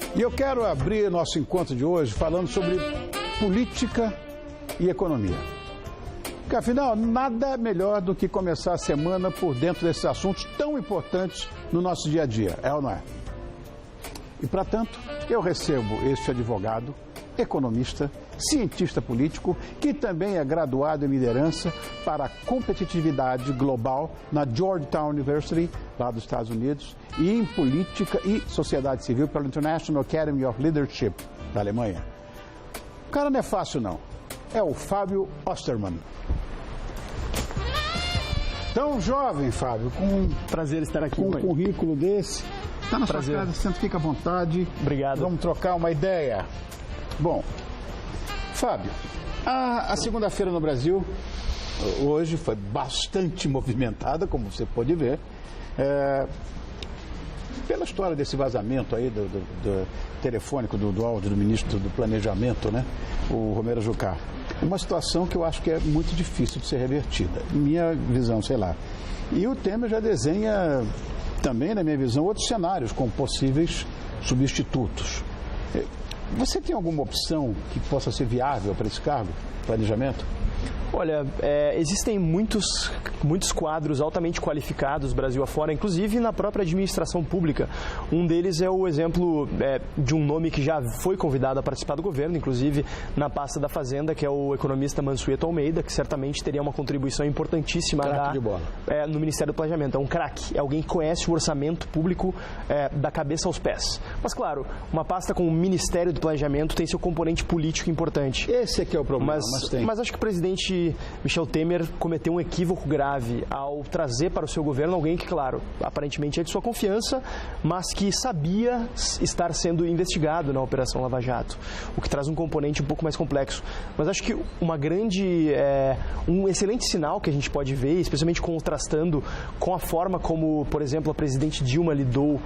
E eu quero abrir nosso encontro de hoje falando sobre política e economia. Porque, afinal, nada melhor do que começar a semana por dentro desses assuntos tão importantes no nosso dia a dia, é ou não é? E, para tanto, eu recebo este advogado, economista, cientista político, que também é graduado em liderança para a competitividade global na Georgetown University, lá dos Estados Unidos, e em política e sociedade civil pela International Academy of Leadership, da Alemanha. O cara não é fácil, não. É o Fábio Osterman. Tão jovem, Fábio, com prazer estar aqui, com um currículo desse. Está na sua casa, sempre fica à vontade. Obrigado. Vamos trocar uma ideia. Bom, Fábio, a segunda-feira no Brasil, hoje, foi bastante movimentada, como você pode ver, pela história desse vazamento aí do telefônico, do áudio do ministro do Planejamento, né, o Romero Jucá. Uma situação que eu acho que é muito difícil de ser revertida, minha visão, sei lá. E o Temer já desenha também, na minha visão, outros cenários com possíveis substitutos. Você tem alguma opção que possa ser viável para esse cargo, planejamento? Olha, existem muitos quadros altamente qualificados Brasil afora, inclusive na própria administração pública. Um deles é o exemplo de um nome que já foi convidado a participar do governo, inclusive na pasta da Fazenda, que é o economista Mansueto Almeida, que certamente teria uma contribuição importantíssima no Ministério do Planejamento. É um craque, é alguém que conhece o orçamento público da cabeça aos pés. Mas, claro, uma pasta com o Ministério do Planejamento tem seu componente político importante. Esse aqui é o problema, mas acho que o presidente Michel Temer cometeu um equívoco grave ao trazer para o seu governo alguém que, claro, aparentemente é de sua confiança, mas que sabia estar sendo investigado na Operação Lava Jato, o que traz um componente um pouco mais complexo. Mas acho que um excelente sinal que a gente pode ver, especialmente contrastando com a forma como, por exemplo, a presidente Dilma lidou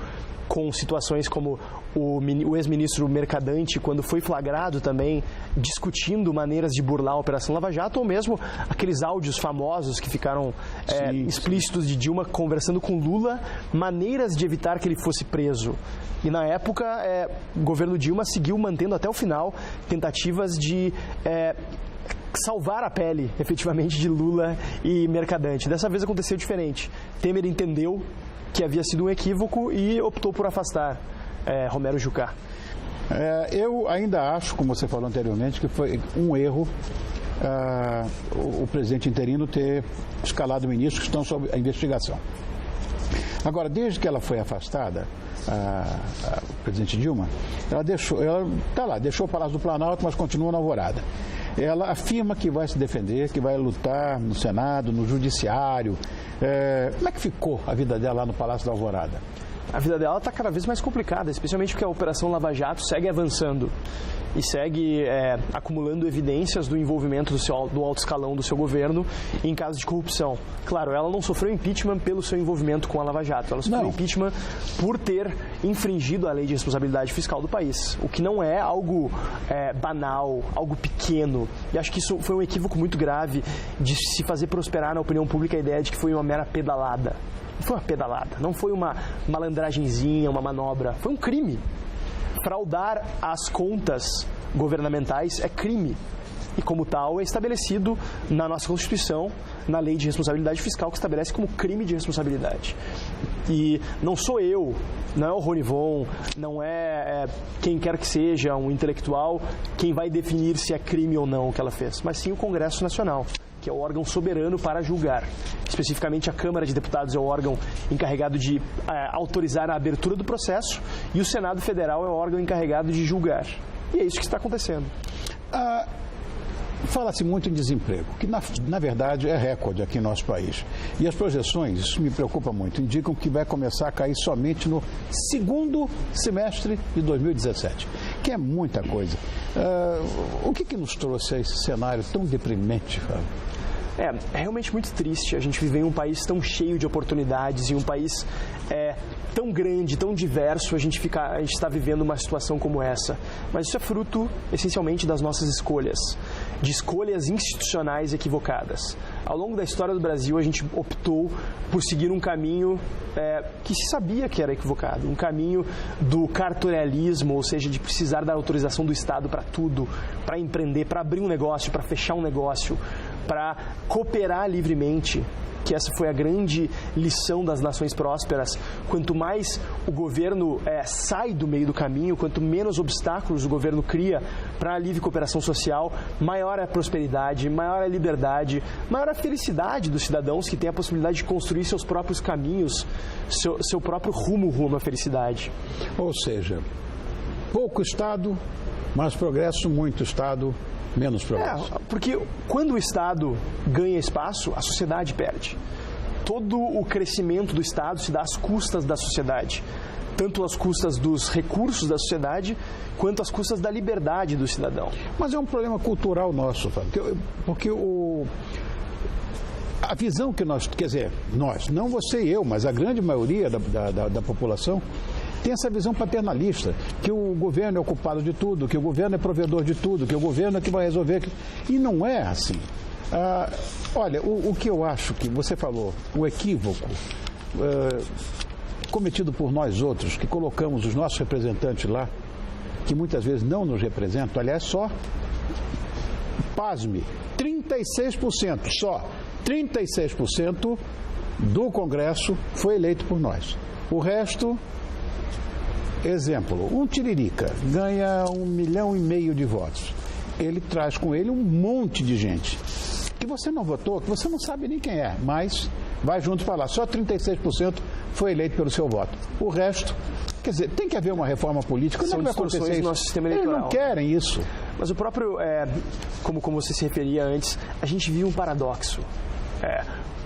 com situações como o ex-ministro Mercadante, quando foi flagrado também discutindo maneiras de burlar a Operação Lava Jato, ou mesmo aqueles áudios famosos que ficaram explícitos de Dilma conversando com Lula, maneiras de evitar que ele fosse preso. E na época, o governo Dilma seguiu mantendo até o final tentativas de salvar a pele, efetivamente, de Lula e Mercadante. Dessa vez aconteceu diferente. Temer entendeu que havia sido um equívoco e optou por afastar Romero Jucá. Eu ainda acho, como você falou anteriormente, que foi um erro o presidente interino ter escalado ministros que estão sob a investigação. Agora, desde que ela foi afastada, a presidente Dilma, ela deixou o Palácio do Planalto, mas continua na Alvorada. Ela afirma que vai se defender, que vai lutar no Senado, no Judiciário. Como é que ficou a vida dela lá no Palácio da Alvorada? A vida dela está cada vez mais complicada, especialmente porque a Operação Lava Jato segue avançando e segue acumulando evidências do envolvimento do alto escalão do seu governo em casos de corrupção. Claro, ela não sofreu impeachment pelo seu envolvimento com a Lava Jato, ela sofreu impeachment por ter infringido a lei de responsabilidade fiscal do país, o que não é algo banal, algo pequeno. E acho que isso foi um equívoco muito grave de se fazer prosperar na opinião pública a ideia de que foi uma mera pedalada. Não foi uma pedalada, não foi uma malandragenzinha, uma manobra, foi um crime. Fraudar as contas governamentais é crime. E como tal é estabelecido na nossa Constituição, na Lei de Responsabilidade Fiscal, que estabelece como crime de responsabilidade. E não sou eu, não é o Ronivon, não é quem quer que seja, um intelectual, quem vai definir se é crime ou não o que ela fez, mas sim o Congresso Nacional, que é o órgão soberano para julgar. Especificamente, a Câmara de Deputados é o órgão encarregado de autorizar a abertura do processo e o Senado Federal é o órgão encarregado de julgar. E é isso que está acontecendo. Fala-se muito em desemprego, que na verdade é recorde aqui no nosso país. E as projeções, isso me preocupa muito, indicam que vai começar a cair somente no segundo semestre de 2017, que é muita coisa. O que nos trouxe a esse cenário tão deprimente, Fábio? É realmente muito triste a gente viver em um país tão cheio de oportunidades, em um país tão grande, tão diverso, a gente está vivendo uma situação como essa. Mas isso é fruto, essencialmente, das nossas escolhas, de escolhas institucionais equivocadas. Ao longo da história do Brasil, a gente optou por seguir um caminho que se sabia que era equivocado, um caminho do cartorialismo, ou seja, de precisar da autorização do Estado para tudo, para empreender, para abrir um negócio, para fechar um negócio, para cooperar livremente, que essa foi a grande lição das nações prósperas. Quanto mais o governo sai do meio do caminho, quanto menos obstáculos o governo cria para a livre cooperação social, maior é a prosperidade, maior é a liberdade, maior é a felicidade dos cidadãos que têm a possibilidade de construir seus próprios caminhos, seu próprio rumo à felicidade. Ou seja, pouco Estado, mais progresso, muito Estado, menos progresso. Porque quando o Estado ganha espaço, a sociedade perde. Todo o crescimento do Estado se dá às custas da sociedade, tanto às custas dos recursos da sociedade, quanto às custas da liberdade do cidadão. Mas é um problema cultural nosso, porque a visão que nós, quer dizer, nós, não você e eu, mas a grande maioria da população, tem essa visão paternalista, que o governo é o culpado de tudo, que o governo é provedor de tudo, que o governo é que vai resolver. E não é assim. Olha, o que eu acho que você falou, o equívoco cometido por nós outros, que colocamos os nossos representantes lá, que muitas vezes não nos representam, aliás, só, pasme, 36%, só 36% do Congresso foi eleito por nós. O resto... Exemplo, um tiririca ganha 1,5 milhão de votos. Ele traz com ele um monte de gente que você não votou, que você não sabe nem quem é, mas vai junto para lá. Só 36% foi eleito pelo seu voto. O resto, quer dizer, tem que haver uma reforma política. São distorções do nosso sistema eleitoral. Eles não querem isso. Mas o próprio, como você se referia antes, a gente viu um paradoxo.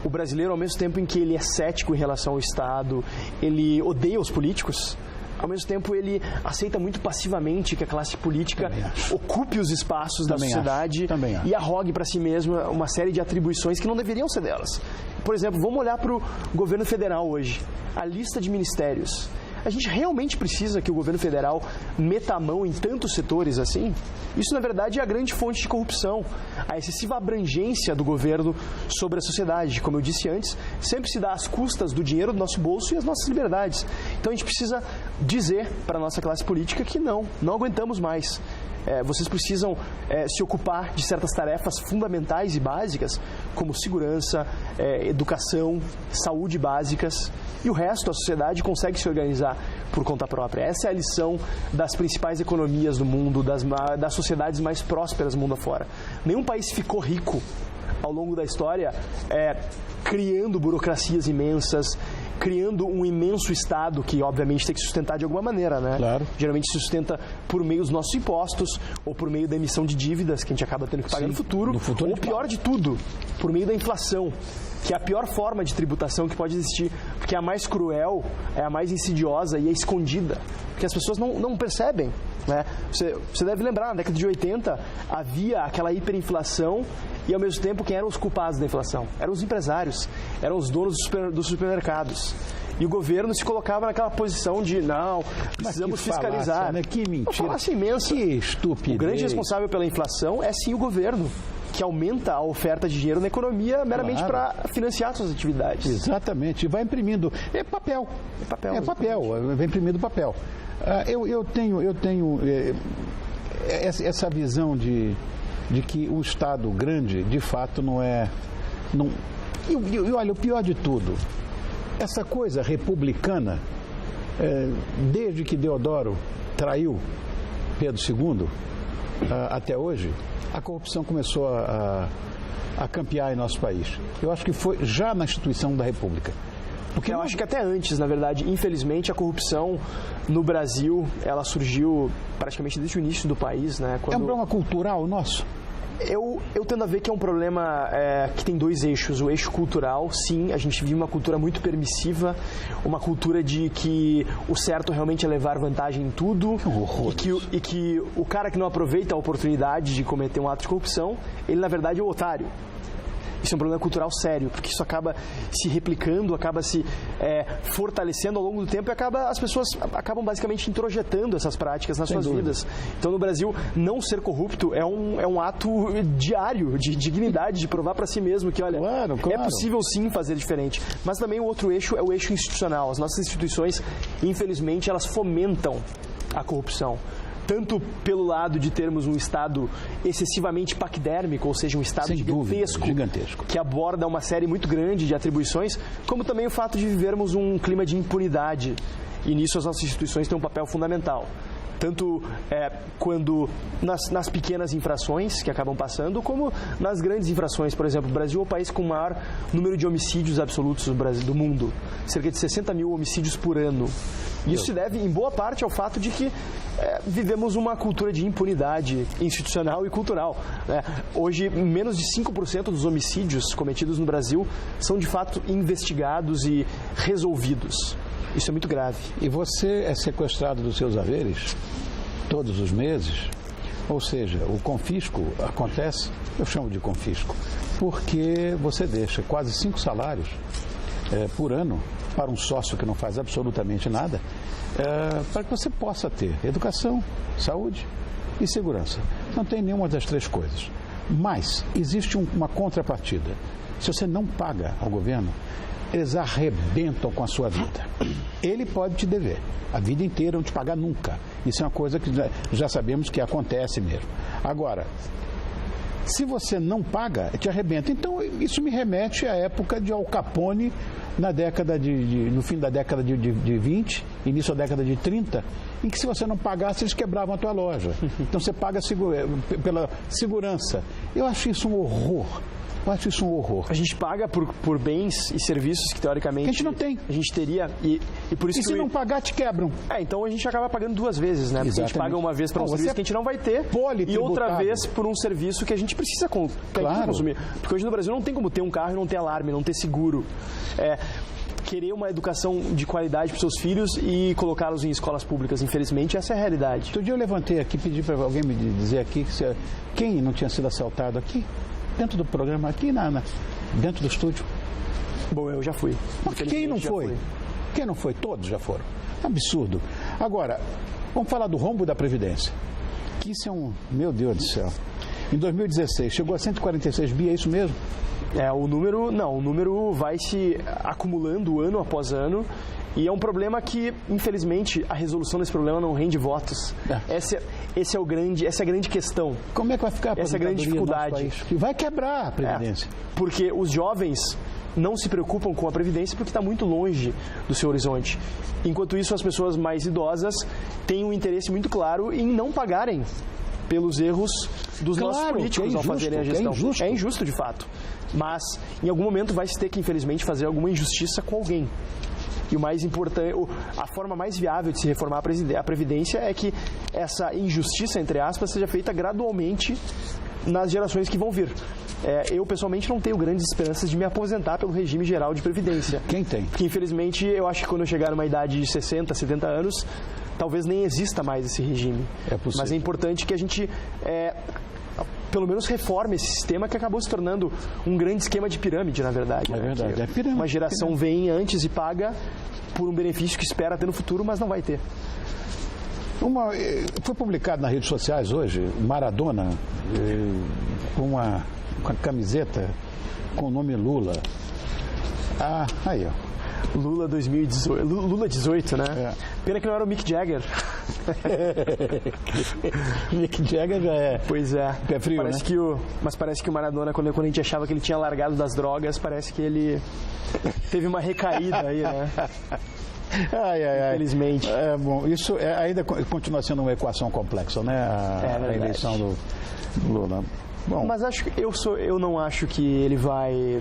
O brasileiro, ao mesmo tempo em que ele é cético em relação ao Estado, ele odeia os políticos, ao mesmo tempo ele aceita muito passivamente que a classe política ocupe os espaços da sociedade e arrogue para si mesma uma série de atribuições que não deveriam ser delas. Por exemplo, vamos olhar para o governo federal hoje, a lista de ministérios. A gente realmente precisa que o governo federal meta a mão em tantos setores assim? Isso, na verdade, é a grande fonte de corrupção. A excessiva abrangência do governo sobre a sociedade, como eu disse antes, sempre se dá às custas do dinheiro do nosso bolso e as nossas liberdades. Então a gente precisa dizer para a nossa classe política que não aguentamos mais. Vocês precisam se ocupar de certas tarefas fundamentais e básicas, como segurança, educação, saúde básicas, e o resto, a sociedade consegue se organizar por conta própria. Essa é a lição das principais economias do mundo, das sociedades mais prósperas do mundo afora. Nenhum país ficou rico ao longo da história criando burocracias imensas, criando um imenso Estado que, obviamente, tem que sustentar de alguma maneira, né? Claro. Geralmente se sustenta por meio dos nossos impostos ou por meio da emissão de dívidas que a gente acaba tendo que pagar no futuro, ou pior de tudo, por meio da inflação, que é a pior forma de tributação que pode existir, porque é a mais cruel, é a mais insidiosa e é escondida, porque as pessoas não percebem, né? Você deve lembrar, na década de 80 havia aquela hiperinflação e, ao mesmo tempo, quem eram os culpados da inflação? Eram os empresários, eram os donos dos supermercados. E o governo se colocava naquela posição de, não, precisamos fiscalizar. Falácia, né? Que mentira. Uma falácia imensa. Que estupidez. O grande responsável pela inflação é, sim, o governo, que aumenta a oferta de dinheiro na economia meramente para financiar suas atividades. Exatamente. E vai imprimindo. É papel. Vai imprimindo papel. Eu tenho essa visão de que o Estado grande, de fato, não é... E olha, o pior de tudo, essa coisa republicana, desde que Deodoro traiu Pedro II, até hoje, a corrupção começou a campear em nosso país. Eu acho que foi já na instituição da República. Porque eu acho que até antes, na verdade, infelizmente, a corrupção no Brasil, ela surgiu praticamente desde o início do país, né? É um problema cultural nosso? Eu tendo a ver que é um problema que tem dois eixos. O eixo cultural, sim, a gente vive uma cultura muito permissiva, uma cultura de que o certo realmente é levar vantagem em tudo, e que o cara que não aproveita a oportunidade de cometer um ato de corrupção, ele na verdade é o otário. Isso é um problema cultural sério, porque isso acaba se replicando, acaba se fortalecendo ao longo do tempo e as pessoas acabam basicamente introjetando essas práticas nas suas vidas. Então, no Brasil, não ser corrupto é um ato diário de dignidade, de provar para si mesmo que, olha, claro. É possível sim fazer diferente. Mas também o outro eixo é o eixo institucional. As nossas instituições, infelizmente, elas fomentam a corrupção. Tanto pelo lado de termos um Estado excessivamente paquidérmico, ou seja, um Estado gigantesco, que aborda uma série muito grande de atribuições, como também o fato de vivermos um clima de impunidade. E nisso as nossas instituições têm um papel fundamental. Tanto quando nas pequenas infrações que acabam passando, como nas grandes infrações. Por exemplo, o Brasil é o país com o maior número de homicídios absolutos do mundo. Cerca de 60 mil homicídios por ano. E isso se deve, em boa parte, ao fato de que vivemos uma cultura de impunidade institucional e cultural. Hoje, menos de 5% dos homicídios cometidos no Brasil são, de fato, investigados e resolvidos. Isso é muito grave. E você é sequestrado dos seus haveres todos os meses? Ou seja, o confisco acontece, eu chamo de confisco, porque você deixa quase 5 salários por ano para um sócio que não faz absolutamente nada, para que você possa ter educação, saúde e segurança. Não tem nenhuma das 3 coisas. Mas existe uma contrapartida. Se você não paga ao governo, eles arrebentam com a sua vida. Ele pode te dever a vida inteira, não te pagar nunca. Isso é uma coisa que já sabemos que acontece mesmo. Agora, se você não paga, te arrebenta. Então, isso me remete à época de Al Capone, no fim da década de 20, início da década de 30, em que se você não pagasse, eles quebravam a tua loja. Então, você paga pela segurança. Eu acho isso um horror. A gente paga por bens e serviços que, teoricamente, a gente não tem. A gente teria. E por isso e se não pagar, te quebram. Então a gente acaba pagando 2 vezes, né? Porque a gente paga uma vez para um serviço que a gente não vai ter e outra vez por um serviço que a gente precisa consumir. Porque hoje no Brasil não tem como ter um carro e não ter alarme, não ter seguro. Querer uma educação de qualidade para os seus filhos e colocá-los em escolas públicas. Infelizmente, essa é a realidade. Outro dia eu levantei aqui, pedi para alguém me dizer aqui quem não tinha sido assaltado aqui. Dentro do programa, aqui dentro do estúdio. Bom, eu já fui. Mas quem não foi? Quem não foi? Todos já foram. Absurdo. Agora, vamos falar do rombo da Previdência. Que isso é meu Deus do céu. Em 2016, chegou a 146 bi, é isso mesmo? O número vai se acumulando ano após ano. E é um problema que, infelizmente, a resolução desse problema não rende votos. Essa é a grande questão. Como é que vai ficar a essa é a grande dificuldade. Que vai quebrar a Previdência. Porque os jovens não se preocupam com a Previdência porque está muito longe do seu horizonte. Enquanto isso, as pessoas mais idosas têm um interesse muito claro em não pagarem pelos erros dos nossos políticos ao fazerem a gestão. É injusto, de fato. Mas, em algum momento, vai se ter que, infelizmente, fazer alguma injustiça com alguém. E o mais importante, a forma mais viável de se reformar a Previdência é que essa injustiça, entre aspas, seja feita gradualmente nas gerações que vão vir. Eu, pessoalmente, não tenho grandes esperanças de me aposentar pelo regime geral de Previdência. Quem tem? Porque, infelizmente, eu acho que quando eu chegar numa idade de 60, 70 anos, talvez nem exista mais esse regime. É possível. Mas é importante que a gente pelo menos reforme esse sistema que acabou se tornando um grande esquema de pirâmide, na verdade. É verdade. É pirâmide. Uma geração vem antes e paga por um benefício que espera ter no futuro, mas não vai ter. Foi publicado nas redes sociais hoje, Maradona, com uma camiseta com o nome Lula. Aí, ó. Lula 2018. Lula 18, né? Pena que não era o Mick Jagger. Mick Jagger já é. Pois é. Pé frio, parece né? Mas parece que o Maradona, quando a gente achava que ele tinha largado das drogas, parece que ele teve uma recaída aí, né? Infelizmente. Bom, isso ainda continua sendo uma equação complexa, né? A eleição do Lula. Bom. Mas eu não acho que ele vai.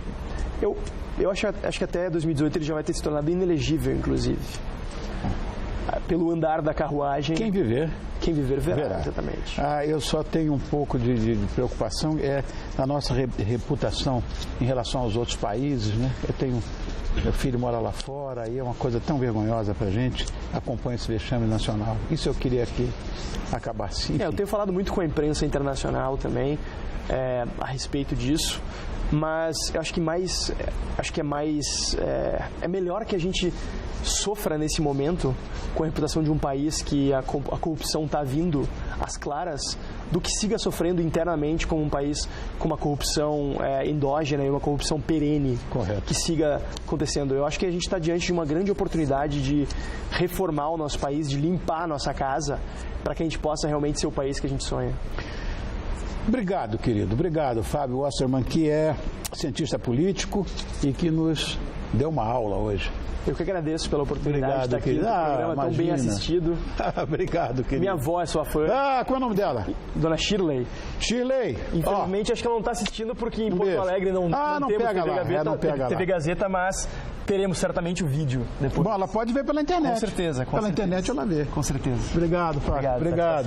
Eu acho que até 2018 ele já vai ter se tornado inelegível, inclusive. Pelo andar da carruagem. Quem viver. quem viver verá. Exatamente. Eu só tenho um pouco de preocupação na nossa reputação em relação aos outros países, né? Meu filho mora lá fora, aí é uma coisa tão vergonhosa pra gente, acompanha esse vexame nacional. Isso eu queria que acabasse. Eu tenho falado muito com a imprensa internacional também a respeito disso, mas eu acho que é melhor que a gente sofra nesse momento com a reputação de um país que a corrupção está vindo às claras, do que siga sofrendo internamente como um país com uma corrupção endógena e uma corrupção perene. Correto. Que siga acontecendo. Eu acho que a gente está diante de uma grande oportunidade de reformar o nosso país, de limpar a nossa casa, para que a gente possa realmente ser o país que a gente sonha. Obrigado, querido. Obrigado, Fábio Wasserman, que é cientista político e que nos deu uma aula hoje. Eu que agradeço pela oportunidade de estar aqui no programa tão bem assistido. Obrigado, querido. Minha avó é sua fã. Qual é o nome dela? Dona Shirley. Shirley. Infelizmente, acho que ela não está assistindo porque em Porto Alegre não temos TV Gazeta, mas teremos certamente o vídeo depois. Bom, ela pode ver pela internet. Com certeza. Pela internet ela vê. Com certeza. Obrigado, Fábio. Obrigado.